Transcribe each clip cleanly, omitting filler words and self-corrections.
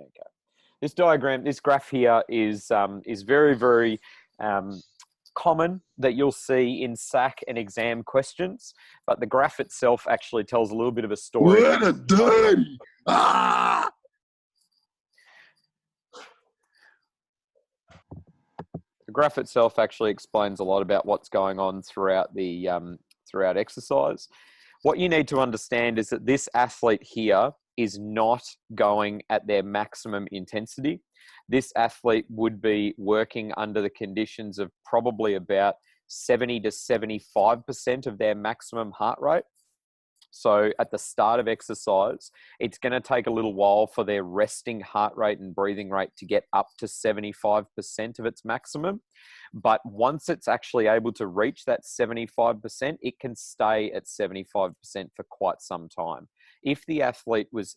Okay. This diagram, this graph here is very, very common that you'll see in SAC and exam questions, but the graph itself actually tells a little bit of a story. What a dirty! Ah! The graph itself actually explains a lot about what's going on throughout the throughout exercise. What you need to understand is that this athlete here is not going at their maximum intensity. This athlete would be working under the conditions of probably about 70 to 75% of their maximum heart rate. So at the start of exercise, it's going to take a little while for their resting heart rate and breathing rate to get up to 75% of its maximum. But once it's actually able to reach that 75%, it can stay at 75% for quite some time. If the athlete was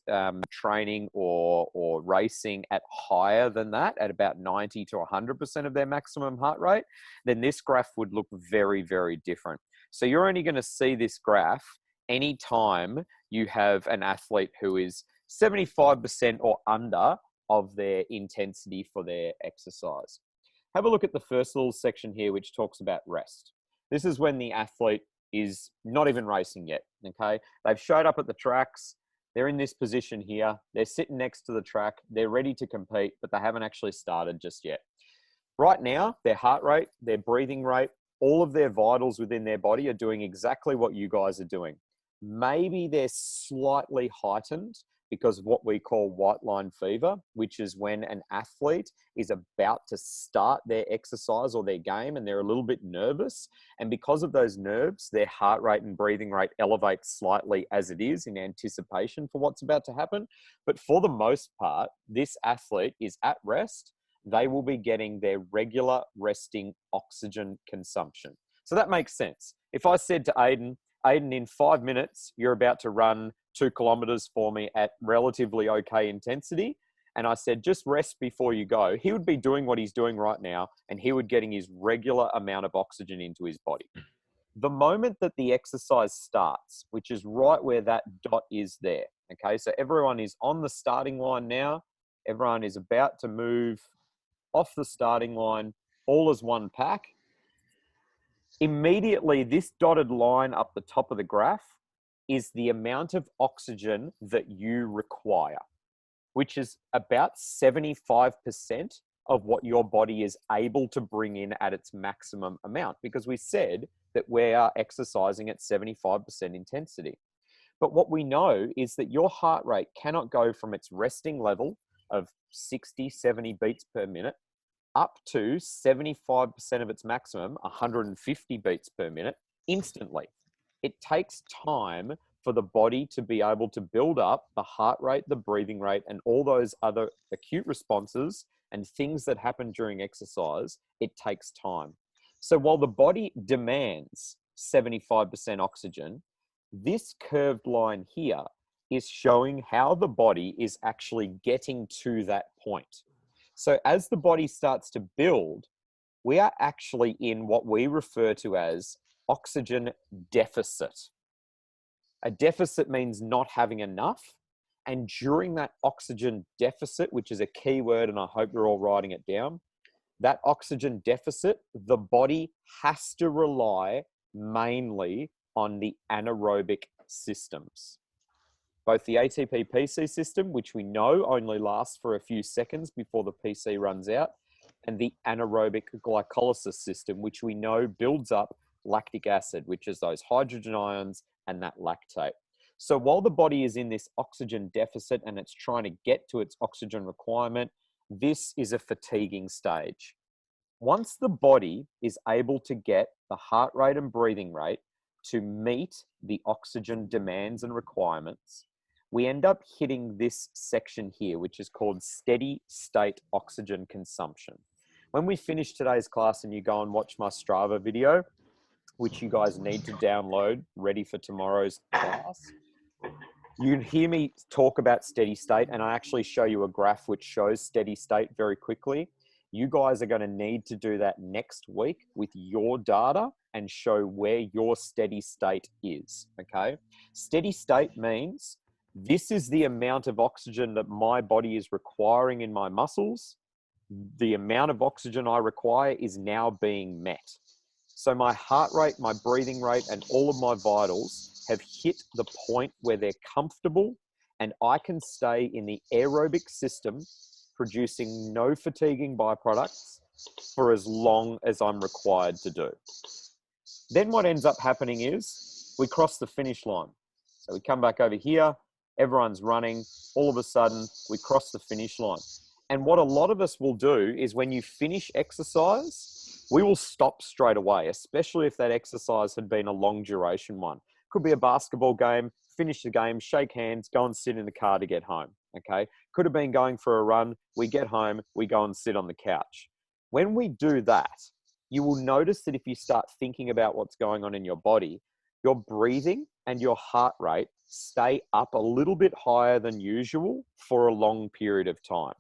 training or racing at higher than that, at about 90 to 100% of their maximum heart rate, then this graph would look very, very different. So you're only going to see this graph anytime you have an athlete who is 75% or under of their intensity for their exercise. Have a look at the first little section here, which talks about rest. This is when the athlete is not even racing yet, okay? They've showed up at the tracks. They're in this position here. They're sitting next to the track. They're ready to compete, but they haven't actually started just yet. Right now, their heart rate, their breathing rate, all of their vitals within their body are doing exactly what you guys are doing. Maybe they're slightly heightened because of what we call white line fever, which is when an athlete is about to start their exercise or their game and they're a little bit nervous. And because of those nerves, their heart rate and breathing rate elevates slightly as it is in anticipation for what's about to happen. But for the most part, this athlete is at rest. They will be getting their regular resting oxygen consumption. So that makes sense. If I said to Aiden, in 5 minutes, you're about to run 2 kilometers for me at relatively okay intensity. And I said, just rest before you go. He would be doing what he's doing right now, and he would getting his regular amount of oxygen into his body. The moment that the exercise starts, which is right where that dot is there, okay? So everyone is on the starting line now. Everyone is about to move off the starting line, all as one pack. Immediately, this dotted line up the top of the graph is the amount of oxygen that you require, which is about 75% of what your body is able to bring in at its maximum amount, because we said that we are exercising at 75% intensity. But what we know is that your heart rate cannot go from its resting level of 60, 70 beats per minute up to 75% of its maximum, 150 beats per minute, instantly. It takes time for the body to be able to build up the heart rate, the breathing rate, and all those other acute responses and things that happen during exercise. It takes time. So while the body demands 75% oxygen, this curved line here is showing how the body is actually getting to that point. So as the body starts to build, we are actually in what we refer to as oxygen deficit. A deficit means not having enough. And during that oxygen deficit, which is a key word, and I hope you're all writing it down, that oxygen deficit, the body has to rely mainly on the anaerobic systems. Both the ATP-PC system, which we know only lasts for a few seconds before the PC runs out, and the anaerobic glycolysis system, which we know builds up lactic acid, which is those hydrogen ions and that lactate. So while the body is in this oxygen deficit and it's trying to get to its oxygen requirement, this is a fatiguing stage. Once the body is able to get the heart rate and breathing rate to meet the oxygen demands and requirements, we end up hitting this section here, which is called steady state oxygen consumption. When we finish today's class and you go and watch my Strava video, which you guys need to download ready for tomorrow's class, you can hear me talk about steady state, and I actually show you a graph which shows steady state very quickly. You guys are going to need to do that next week with your data and show where your steady state is, okay? Steady state means This is the amount of oxygen that my body is requiring in my muscles. The amount of oxygen I require is now being met. So my heart rate, my breathing rate, and all of my vitals have hit the point where they're comfortable, and I can stay in the aerobic system, producing no fatiguing byproducts for as long as I'm required to do. Then what ends up happening is we cross the finish line. So we come back over here, everyone's running, all of a sudden we cross the finish line. And what a lot of us will do is when you finish exercise, we will stop straight away, especially if that exercise had been a long duration one. Could be a basketball game, finish the game, shake hands, go and sit in the car to get home, okay? Could have been going for a run, we get home, we go and sit on the couch. When we do that, you will notice that if you start thinking about what's going on in your body, your breathing and your heart rate stay up a little bit higher than usual for a long period of time.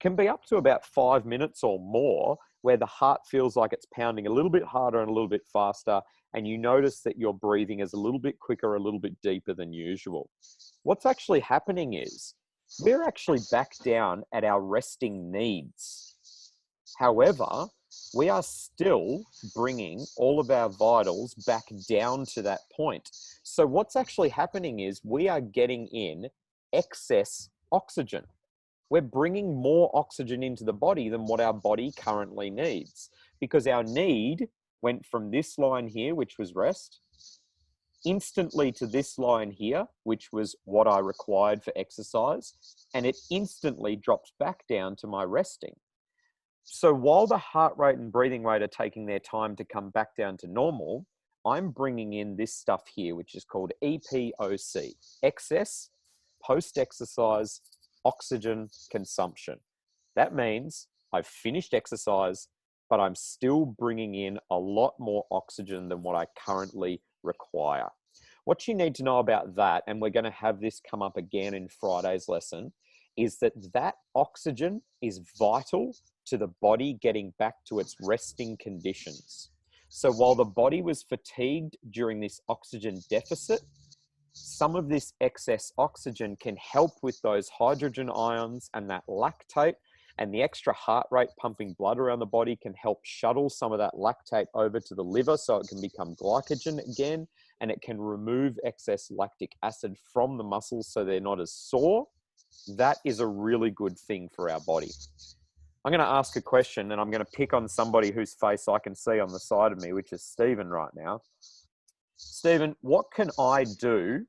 Can be up to about 5 minutes or more, where the heart feels like it's pounding a little bit harder and a little bit faster, and you notice that your breathing is a little bit quicker, a little bit deeper than usual. What's actually happening is we're actually back down at our resting needs. However, we are still bringing all of our vitals back down to that point. So what's actually happening is we are getting in excess oxygen. We're bringing more oxygen into the body than what our body currently needs, because our need went from this line here, which was rest, instantly to this line here, which was what I required for exercise, and it instantly drops back down to my resting. So while the heart rate and breathing rate are taking their time to come back down to normal, I'm bringing in this stuff here, which is called EPOC, excess post-exercise oxygen consumption. That means I've finished exercise, but I'm still bringing in a lot more oxygen than what I currently require. What you need to know about that, and we're going to have this come up again in Friday's lesson, is that that oxygen is vital to the body getting back to its resting conditions. So while the body was fatigued during this oxygen deficit, some of this excess oxygen can help with those hydrogen ions and that lactate, and the extra heart rate pumping blood around the body can help shuttle some of that lactate over to the liver so it can become glycogen again, and it can remove excess lactic acid from the muscles so they're not as sore. That is a really good thing for our body. I'm going to ask a question, and I'm going to pick on somebody whose face I can see on the side of me, which is Stephen right now. Stephen, what can I do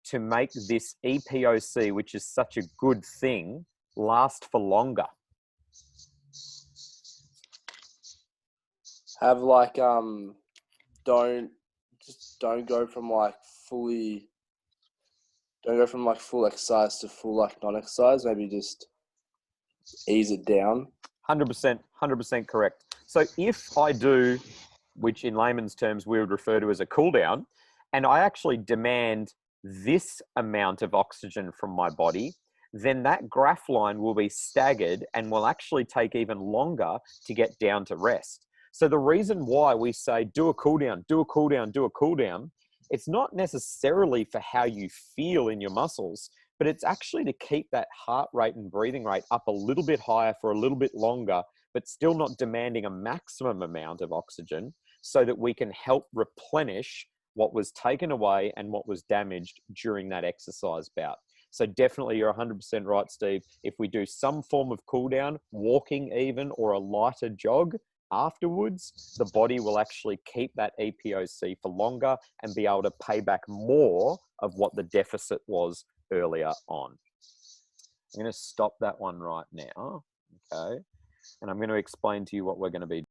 to make this EPOC, which is such a good thing, last for longer? Have like don't go from like full exercise to full like non-exercise. Maybe just ease it down. 100% correct. So if I do, which in layman's terms we would refer to as a cool down, and I actually demand this amount of oxygen from my body, then that graph line will be staggered and will actually take even longer to get down to rest. So the reason why we say do a cool down, do a cool down, do a cool down, it's not necessarily for how you feel in your muscles, but it's actually to keep that heart rate and breathing rate up a little bit higher for a little bit longer, but still not demanding a maximum amount of oxygen, so that we can help replenish what was taken away and what was damaged during that exercise bout. So definitely you're 100% right, Steve. If we do some form of cool down, walking even, or a lighter jog afterwards, the body will actually keep that EPOC for longer and be able to pay back more of what the deficit was earlier on. I'm going to stop that one right now, okay? And I'm going to explain to you what we're going to be